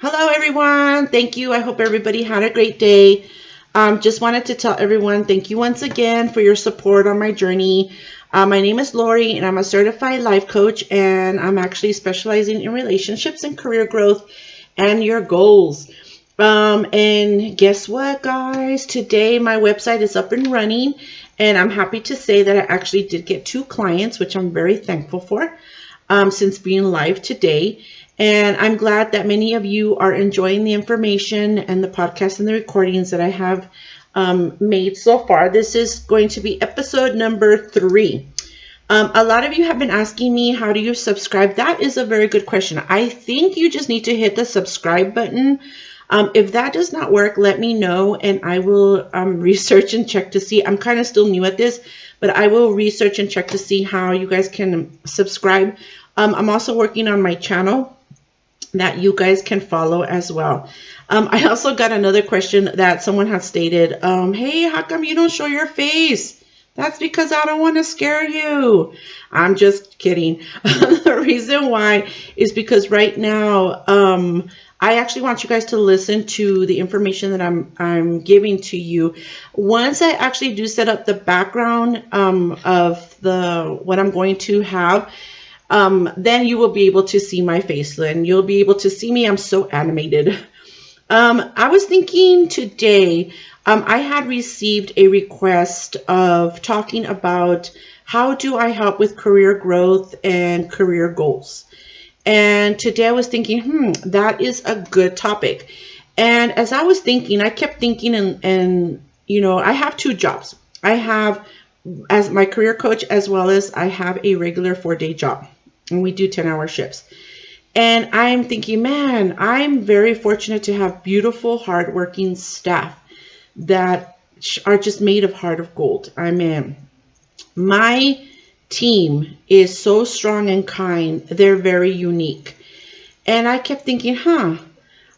Hello, everyone. Thank you. I hope everybody had a great day. Just wanted to tell everyone thank you once again for your support on my journey. My name is Lori, and I'm a certified life coach, and I'm actually specializing in relationships and career growth and your goals. And guess what, guys? Today, my website is up and running, and I'm happy to say that I actually did get 2 clients, which I'm very thankful for since being live today. And I'm glad that many of you are enjoying the information and the podcast and the recordings that I have made so far. This is going to be episode number 3. A lot of you have been asking me, how do you subscribe? That is a very good question. I think you just need to hit the subscribe button. If that does not work, let me know and I will research and check to see. I'm kind of still new at this, but I will research and check to see how you guys can subscribe. I'm also working on my channel that you guys can follow as well. I also got another question that someone had stated, hey, how come you don't show your face? That's because I don't want to scare you. I'm just kidding. The reason why is because right now, I actually want you guys to listen to the information that I'm giving to you. Once I actually do set up the background of what I'm going to have, then you will be able to see my face and you'll be able to see me. I'm so animated. I was thinking today, I had received a request of talking about how do I help with career growth and career goals. And today I was thinking, that is a good topic. And as I was thinking, I kept thinking and you know, I have 2 jobs. I have as my career coach, as well as I have a regular 4-day job. And we do 10-hour shifts. And I'm thinking, man, I'm very fortunate to have beautiful, hardworking staff that are just made of heart of gold. I mean, my team is so strong and kind. They're very unique. And I kept thinking,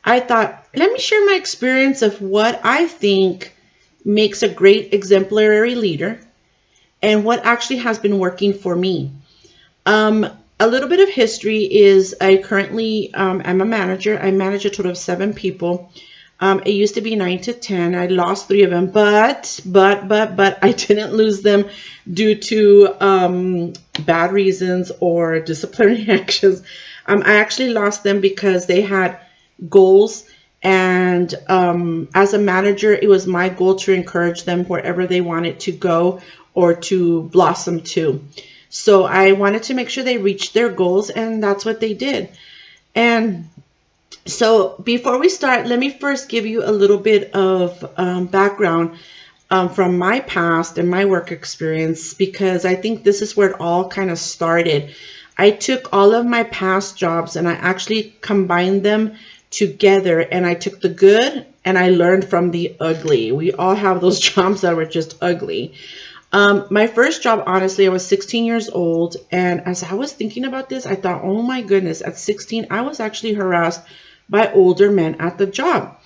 I thought, let me share my experience of what I think makes a great exemplary leader and what actually has been working for me. A little bit of history is I currently am a manager. I manage a total of 7 people. It used to be 9 to 10. I lost 3 of them, but I didn't lose them due to bad reasons or disciplinary actions. I actually lost them because they had goals, and as a manager, it was my goal to encourage them wherever they wanted to go or to blossom to. So I wanted to make sure they reached their goals, and that's what they did. And so before we start, let me first give you a little bit of background from my past and my work experience, because I think this is where it all kind of started. I took all of my past jobs and I actually combined them together, and I took the good and I learned from the ugly. We all have those jobs that were just ugly. My first job, honestly, I was 16 years old. And as I was thinking about this, I thought, oh my goodness, at 16, I was actually harassed by older men at the job.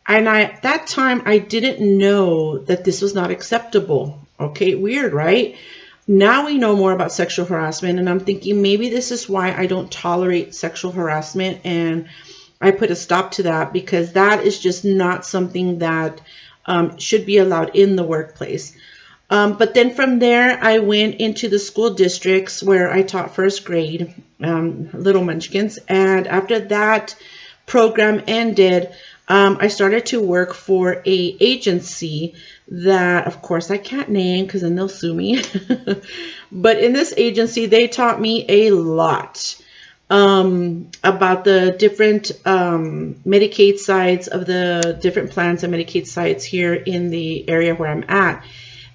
And at that time, I didn't know that this was not acceptable. Okay, weird, right? Now we know more about sexual harassment. And I'm thinking maybe this is why I don't tolerate sexual harassment. And I put a stop to that, because that is just not something that should be allowed in the workplace. But then from there, I went into the school districts where I taught first grade, little munchkins. And after that program ended, I started to work for a agency that, of course, I can't name because then they'll sue me. But in this agency, they taught me a lot about the different Medicaid sites of the different plans and Medicaid sites here in the area where I'm at.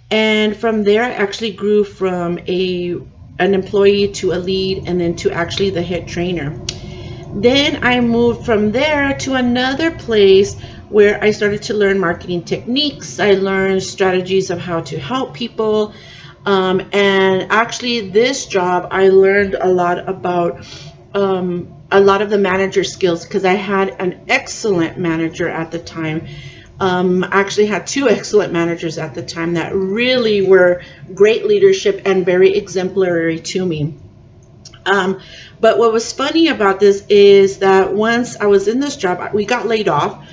And from there, I actually grew from an employee to a lead, and then to actually the head trainer. Then I moved from there to another place where I started to learn marketing techniques. I learned strategies of how to help people. And actually this job, I learned a lot about a lot of the manager skills, because I had an excellent manager at the time. I actually had 2 excellent managers at the time that really were great leadership and very exemplary to me. But what was funny about this is that once I was in this job, we got laid off,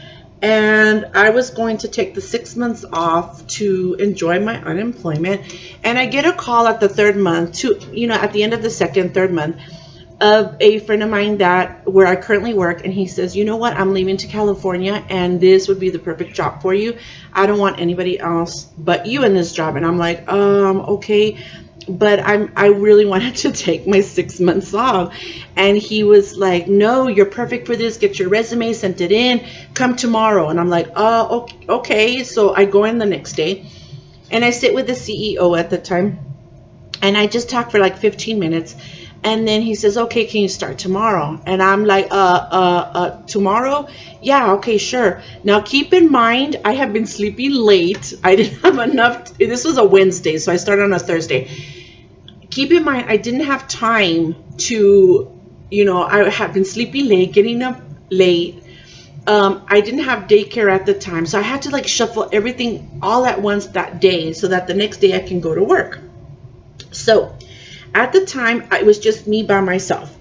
and I was going to take the 6 months off to enjoy my unemployment. And I get a call at the third month, at the end of the third month, of a friend of mine that where I currently work, and he says, you know what, I'm leaving to California, and this would be the perfect job for you. I don't want anybody else but you in this job. And I'm like, okay, but I really wanted to take my 6 months off. And he was like, no, you're perfect for this. Get your resume, sent it in, come tomorrow. And I'm like, oh, okay. So I go in the next day, and I sit with the CEO at the time, and I just talk for like 15 minutes. And then he says, okay, can you start tomorrow? And I'm like, tomorrow? Yeah, okay, sure. Now keep in mind, I have been sleeping late. I didn't have enough. This was a Wednesday, so I started on a Thursday. Keep in mind, I didn't have time to, I have been sleeping late, getting up late. I didn't have daycare at the time, so I had to like shuffle everything all at once that day so that the next day I can go to work. So at the time, it was just me by myself.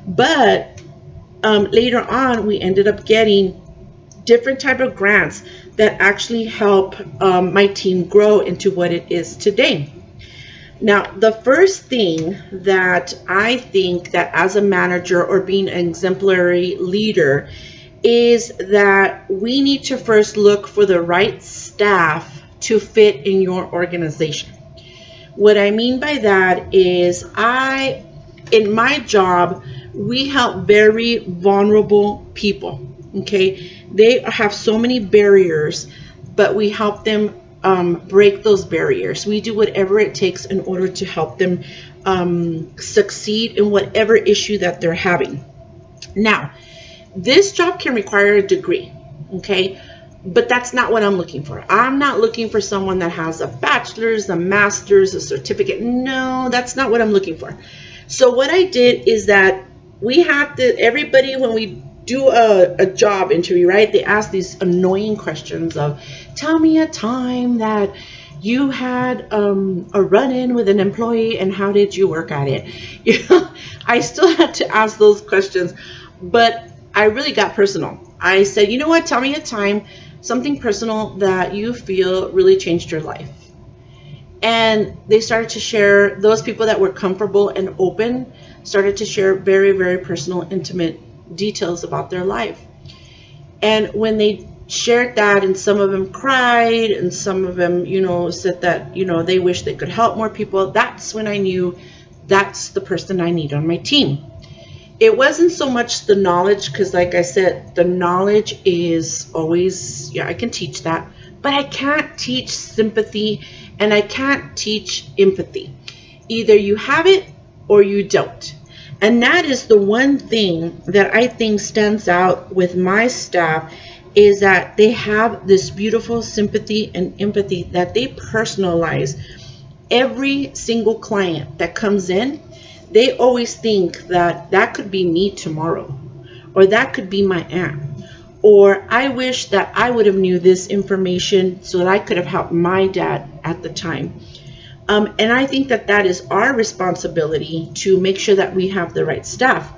But later on, we ended up getting different type of grants that actually help my team grow into what it is today. Now, the first thing that I think that as a manager or being an exemplary leader is that we need to first look for the right staff to fit in your organization. What I mean by that is in my job, we help very vulnerable people, okay? They have so many barriers, but we help them break those barriers. We do whatever it takes in order to help them succeed in whatever issue that they're having. Now, this job can require a degree, okay? But that's not what I'm looking for. I'm not looking for someone that has a bachelor's, a master's, a certificate. No, that's not what I'm looking for. So what I did is that everybody, when we do a job interview, right, they ask these annoying questions of, tell me a time that you had a run-in with an employee and how did you work at it? I still had to ask those questions, but I really got personal. I said, you know what, tell me a time, something personal that you feel really changed your life. And they started to share, those people that were comfortable and open started to share very, very personal, intimate details about their life. And when they shared that, and some of them cried, and some of them, said that, they wish they could help more people, that's when I knew that's the person I need on my team. It wasn't so much the knowledge, because like I said, the knowledge is always, I can teach that, but I can't teach sympathy and I can't teach empathy. Either you have it or you don't. And that is the one thing that I think stands out with my staff, is that they have this beautiful sympathy and empathy that they personalize. Every single client that comes in, they always think that could be me tomorrow, or that could be my aunt, or I wish that I would have knew this information so that I could have helped my dad at the time. And I think that is our responsibility, to make sure that we have the right staff.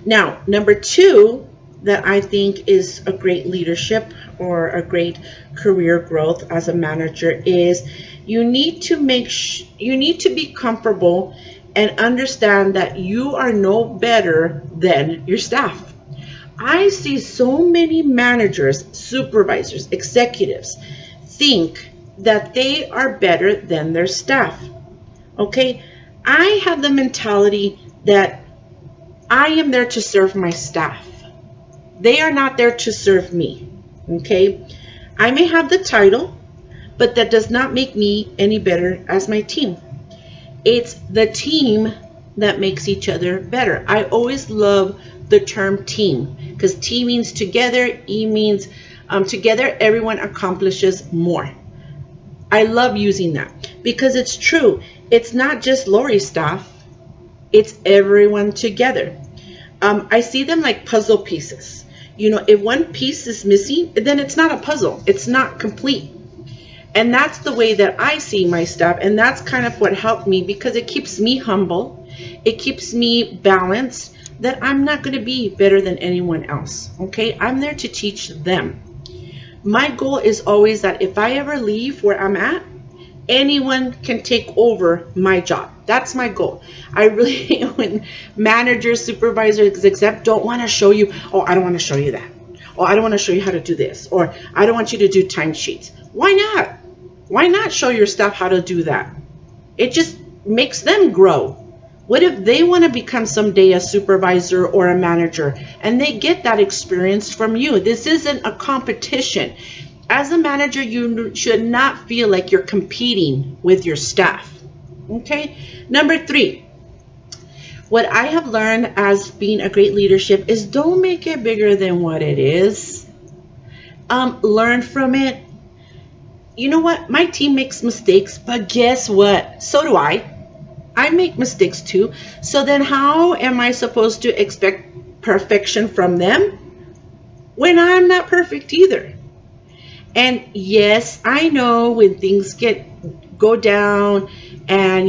Now, number two that I think is a great leadership or a great career growth as a manager is you need to be comfortable and understand that you are no better than your staff. I see so many managers, supervisors, executives think that they are better than their staff. Okay? I have the mentality that I am there to serve my staff. They are not there to serve me. Okay? I may have the title, but that does not make me any better as my team. It's the team that makes each other better. I always love the term team, because T means together, E means together everyone accomplishes more. I love using that because it's true. It's not just Lori's staff, it's everyone together. I see them like puzzle pieces. If one piece is missing, then it's not a puzzle. It's not complete. And that's the way that I see my staff, and that's kind of what helped me, because it keeps me humble. It keeps me balanced, that I'm not going to be better than anyone else. Okay, I'm there to teach them. My goal is always that if I ever leave where I'm at, anyone can take over my job. That's my goal. I really, when managers, supervisors, except don't want to show you, oh, I don't want to show you that. Oh, I don't want to show you how to do this. Or I don't want you to do timesheets. Why not? Why not show your staff how to do that? It just makes them grow. What if they want to become someday a supervisor or a manager and they get that experience from you? This isn't a competition. As a manager, you should not feel like you're competing with your staff. Okay? Number 3, what I have learned as being a great leadership is don't make it bigger than what it is. Learn from it. You know what? My team makes mistakes, but guess what? So do I. I make mistakes too. So then how am I supposed to expect perfection from them when I'm not perfect either? And yes, I know when things go down and,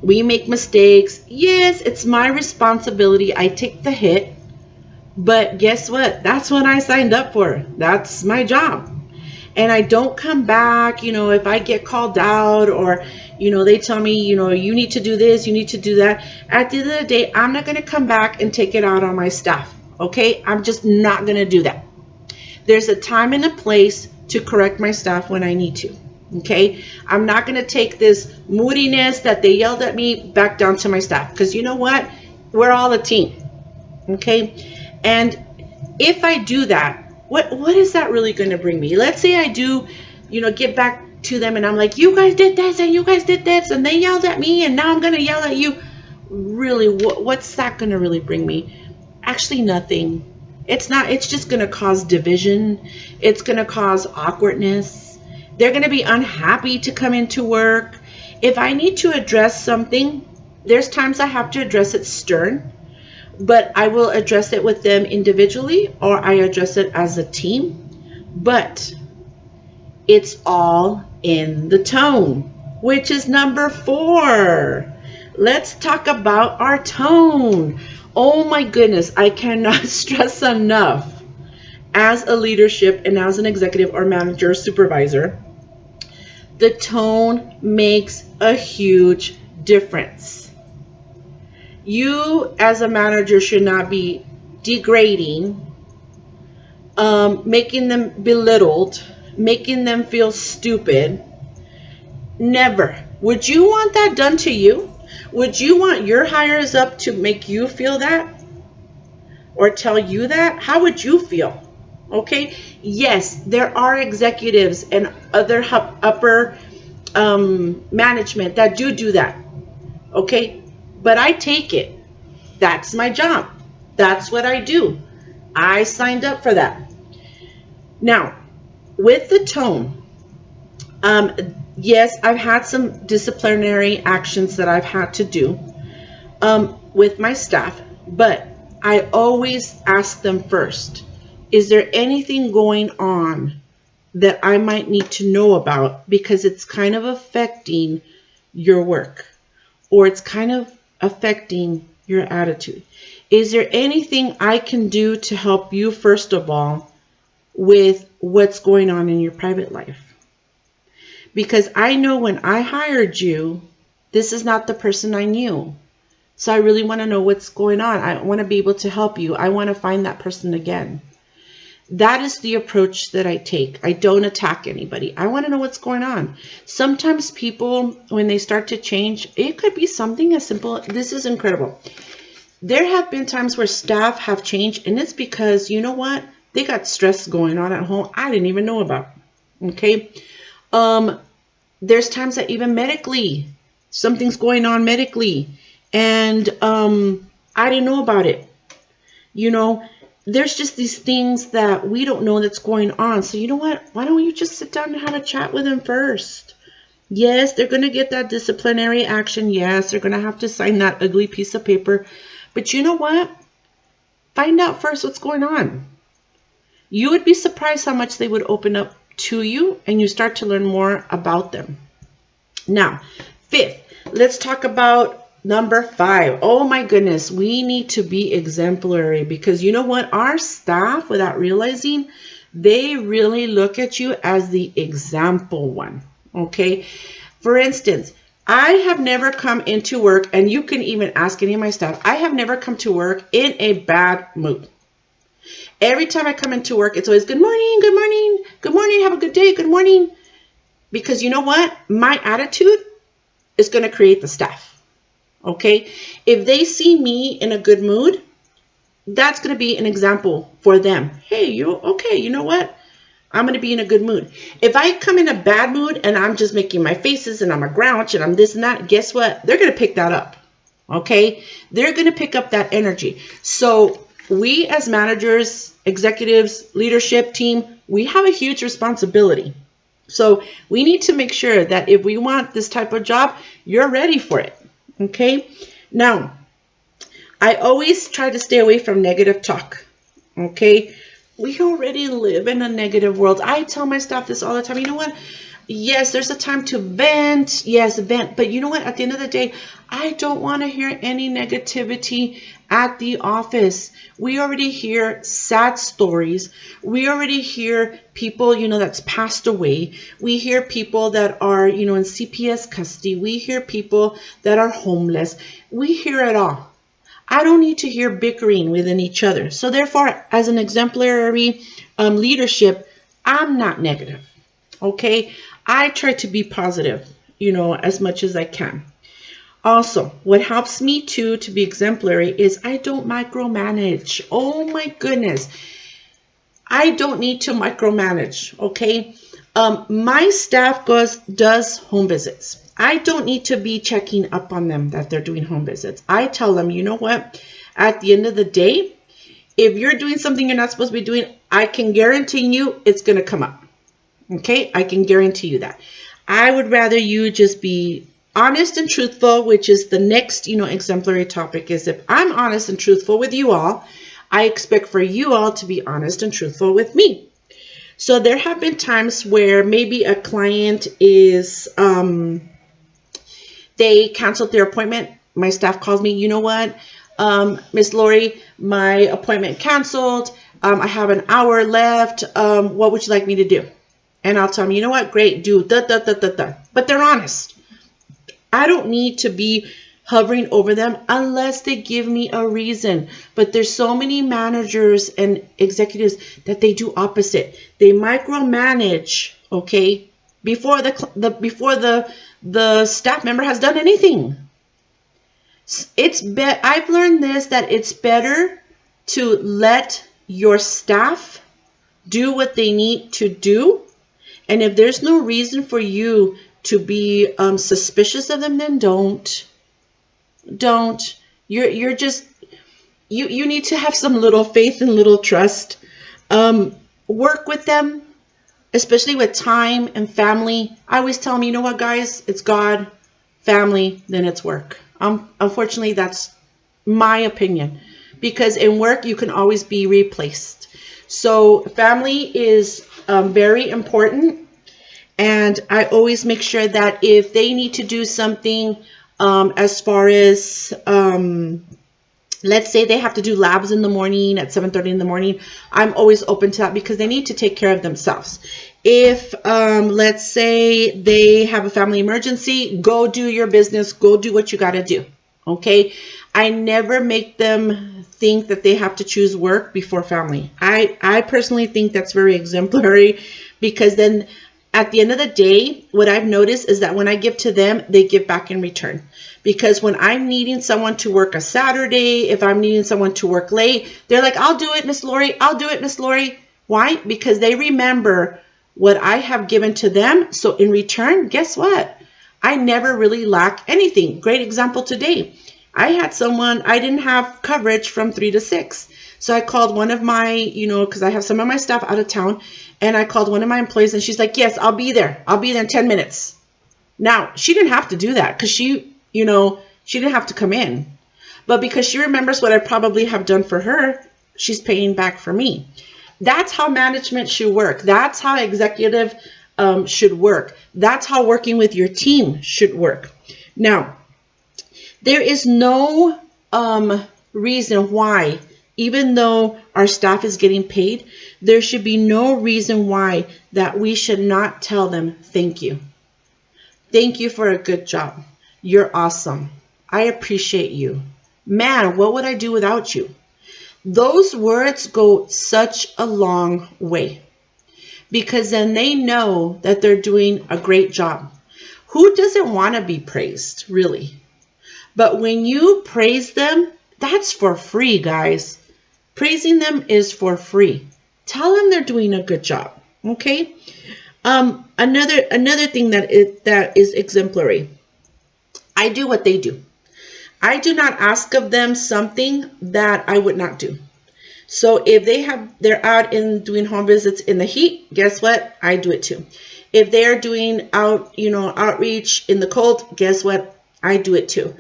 we make mistakes. Yes, it's my responsibility. I take the hit. But guess what? That's what I signed up for. That's my job. And I don't come back, if I get called out or, they tell me, you need to do this, you need to do that. At the end of the day, I'm not going to come back and take it out on my staff. Okay? I'm just not going to do that. There's a time and a place to correct my staff when I need to. Okay? I'm not going to take this moodiness that they yelled at me back down to my staff. Because you know what? We're all a team. Okay? And if I do that, what is that really going to bring me? Let's say I do, get back to them and I'm like, you guys did this and you guys did this and they yelled at me and now I'm going to yell at you. Really, what's that going to really bring me? Actually, nothing. It's not. It's just going to cause division. It's going to cause awkwardness. They're going to be unhappy to come into work. If I need to address something, there's times I have to address it stern. But I will address it with them individually or I address it as a team. But it's all in the tone, which is number 4. Let's talk about our tone. Oh my goodness, I cannot stress enough. As a leadership and as an executive or manager or supervisor, the tone makes a huge difference. You as a manager should not be degrading, making them belittled, making them feel stupid. Never. Would you want that done to you? Would you want your higher up to make you feel that or tell you that? How would you feel? Okay. Yes, there are executives and other upper management that do that. Okay. But I take it. That's my job. That's what I do. I signed up for that. Now, with the tone, yes, I've had some disciplinary actions that I've had to do with my staff, but I always ask them first, is there anything going on that I might need to know about because it's kind of affecting your work or it's kind of affecting your attitude? Is there anything I can do to help you, first of all, with what's going on in your private life? Because I know when I hired you, this is not the person I knew. So I really want to know what's going on. I want to be able to help you. I want to find that person again. That is the approach that I take. I don't attack anybody. I want to know what's going on. Sometimes people, when they start to change, it could be something as simple. This is incredible. There have been times where staff have changed, and it's because, you know what? They got stress going on at home I didn't even know about. Okay? There's times that even medically, something's going on medically, and I didn't know about it. There's just these things that we don't know that's going on. So you know what? Why don't you just sit down and have a chat with them first? Yes, they're going to get that disciplinary action. Yes, they're going to have to sign that ugly piece of paper. But you know what? Find out first what's going on. You would be surprised how much they would open up to you and you start to learn more about them. Now, 5th, let's talk about Number 5. Oh my goodness, we need to be exemplary, because you know what? Our staff, without realizing, they really look at you as the example one. Okay. For instance, I have never come into work, and you can even ask any of my staff, I have never come to work in a bad mood. Every time I come into work, it's always good morning, good morning, good morning, have a good day, good morning. Because you know what? My attitude is going to create the staff. Okay. If they see me in a good mood, that's going to be an example for them. Hey, you okay? You know what? I'm going to be in a good mood. If I come in a bad mood and I'm just making my faces and I'm a grouch and I'm this and that, guess what? They're going to pick that up. Okay. They're going to pick up that energy. So we as managers, executives, leadership team, we have a huge responsibility. So we need to make sure that if we want this type of job, you're ready for it. Okay. Now, I always try to stay away from negative talk. Okay. We already live in a negative world. I tell my staff this all the time. You know what? Yes, there's a time to vent. Yes, vent. But you know what? At the end of the day, I don't want to hear any negativity at the office. We already hear sad stories. We already hear people, that's passed away. We hear people that are, in CPS custody. We hear people that are homeless. We hear it all. I don't need to hear bickering within each other. So therefore, as an exemplary leadership, I'm not negative. Okay. I try to be positive, as much as I can. Also, what helps me to be exemplary is I don't micromanage. Oh my goodness. I don't need to micromanage. Okay. My staff does home visits. I don't need to be checking up on them that they're doing home visits. I tell them, you know what? At the end of the day, if you're doing something you're not supposed to be doing, I can guarantee you it's going to come up. Okay? I can guarantee you that. I would rather you just be honest and truthful, which is the next, exemplary topic, is if I'm honest and truthful with you all, I expect for you all to be honest and truthful with me. So there have been times where maybe a client is, they canceled their appointment. My staff calls me, you know what, Miss Lori, my appointment canceled. I have an hour left. What would you like me to do? And I'll tell them, you know what, great, do da, da, da, da, da. But they're honest. I don't need to be hovering over them unless they give me a reason. But there's so many managers and executives that they do opposite. They micromanage, okay, before the staff member has done anything. I've learned this, that it's better to let your staff do what they need to do. And if there's no reason for you to be suspicious of them, then don't. You're just, you need to have some little faith and little trust. Work with them, especially with time and family. I always tell them, you know what, guys, it's God, family, then it's work. Unfortunately, that's my opinion, because in work, you can always be replaced. So family is very important. And I always make sure that if they need to do something, as far as, let's say they have to do labs in the morning at 7:30 in the morning, I'm always open to that, because they need to take care of themselves. If, let's say they have a family emergency, go do your business, go do what you got to do. Okay. I never make them think that they have to choose work before family. I personally think that's very exemplary, because then at the end of the day, what I've noticed is that when I give to them, they give back in return. Because when I'm needing someone to work a Saturday, if I'm needing someone to work late, they're like, I'll do it, Miss Lori. I'll do it, Miss Lori. Why? Because they remember what I have given to them. So in return, guess what? I never really lack anything. Great example today. I had someone, I didn't have coverage from 3 to 6. So I called one of my, because I have some of my staff out of town, and I called one of my employees, and she's like, yes, I'll be there. I'll be there in 10 minutes. Now, she didn't have to do that, because she didn't have to come in. But because she remembers what I probably have done for her, she's paying back for me. That's how management should work. That's how executive should work. That's how working with your team should work. Now, There is no reason why, even though our staff is getting paid, there should be no reason why that we should not tell them thank you. Thank you for a good job. You're awesome. I appreciate you. Man, what would I do without you? Those words go such a long way, because then they know that they're doing a great job. Who doesn't want to be praised, really? But when you praise them, that's for free, guys. Praising them is for free. Tell them they're doing a good job, okay? Another thing that is exemplary. I do what they do. I do not ask of them something that I would not do. So if they're out in doing home visits in the heat, guess what? I do it too. If they're doing outreach in the cold, guess what? I do it too.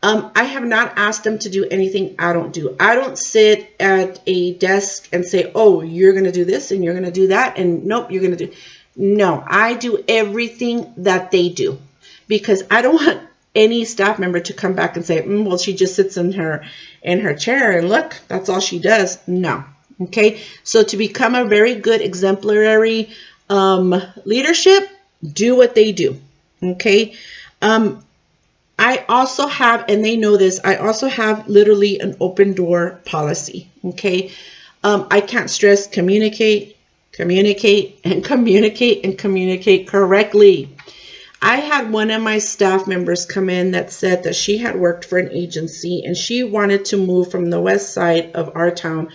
I have not asked them to do anything I don't do. I don't sit at a desk and say, oh, you're going to do this and you're going to do that. And nope, you're going to do. No, I do everything that they do, because I don't want any staff member to come back and say, well, she just sits in her chair and look, that's all she does. No. Okay. So to become a very good exemplary leadership, do what they do. Okay. I also have, and they know this, I also have literally an open door policy. Okay. I can't stress communicate correctly. I had one of my staff members come in that said that she had worked for an agency and she wanted to move from the west side of our town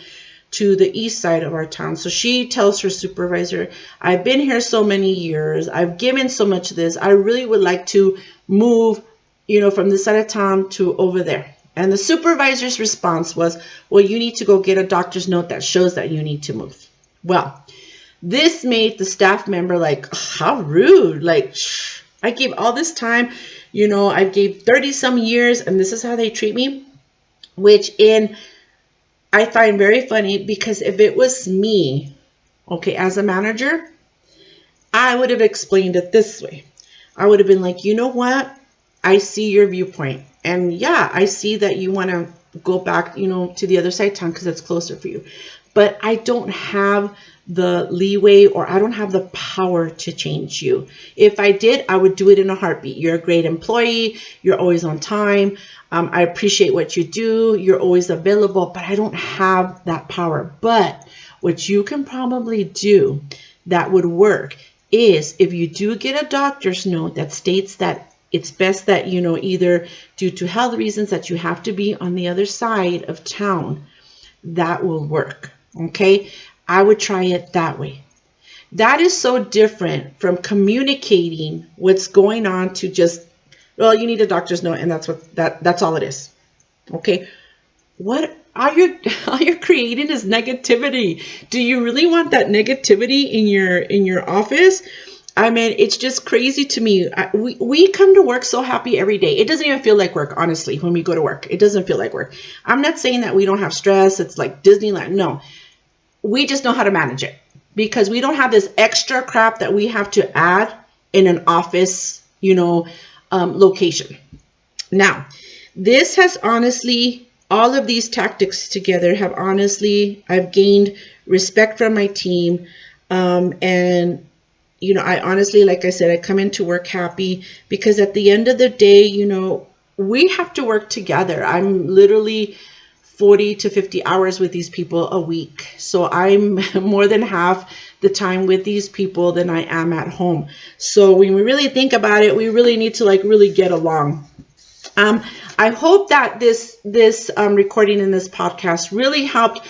to the east side of our town. So she tells her supervisor, I've been here so many years, I've given so much of this, I really would like to move, from this side of town to over there. And the supervisor's response was, well, you need to go get a doctor's note that shows that you need to move. Well, this made the staff member like, how rude. Like, I gave all this time, I gave 30 some years and this is how they treat me, which I find very funny, because if it was me, okay, as a manager, I would have explained it this way. I would have been like, you know what? I see your viewpoint. And yeah, I see that you want to go back, to the other side of town because it's closer for you. But I don't have the leeway, or I don't have the power to change you. If I did, I would do it in a heartbeat. You're a great employee. You're always on time. I appreciate what you do. You're always available, but I don't have that power. But what you can probably do that would work is, if you do get a doctor's note that states that it's best that, either due to health reasons that you have to be on the other side of town, that will work. Okay. I would try it that way. That is so different from communicating what's going on to just, well, you need a doctor's note and that's all it is. Okay. What all you're creating is negativity. Do you really want that negativity in your office? I mean, it's just crazy to me. We come to work so happy every day. It doesn't even feel like work, honestly, when we go to work. It doesn't feel like work. I'm not saying that we don't have stress. It's like Disneyland. No, we just know how to manage it, because we don't have this extra crap that we have to add in an office, location. Now, this has honestly, all of these tactics together have honestly, I've gained respect from my team, and I honestly, like I said, I come into work happy, because at the end of the day, we have to work together. I'm literally 40 to 50 hours with these people a week. So I'm more than half the time with these people than I am at home. So when we really think about it, we really need to really get along. I hope that this recording in this podcast really helped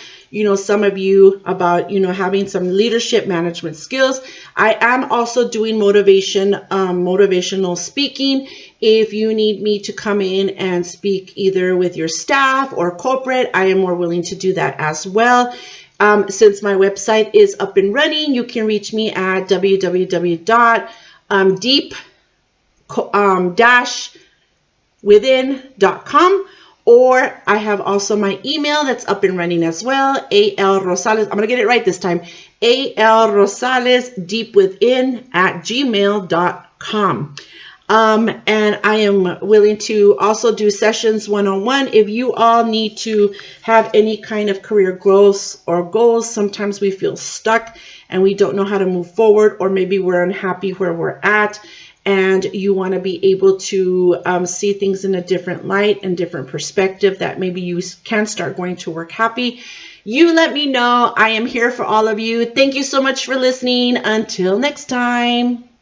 some of you about having some leadership management skills. I am also doing motivational speaking. If you need me to come in and speak either with your staff or corporate, I am more willing to do that as well. Since my website is up and running, you can reach me at www.deep-within.com. Or I have also my email that's up and running as well, A.L. Rosales. I'm going to get it right this time. A.L. Rosales deepwithin@gmail.com. And I am willing to also do sessions one-on-one if you all need to have any kind of career growth or goals. Sometimes we feel stuck and we don't know how to move forward, or maybe we're unhappy where we're at and you want to be able to see things in a different light and different perspective, that maybe you can start going to work happy. You let me know. I am here for all of you. Thank you so much for listening. Until next time.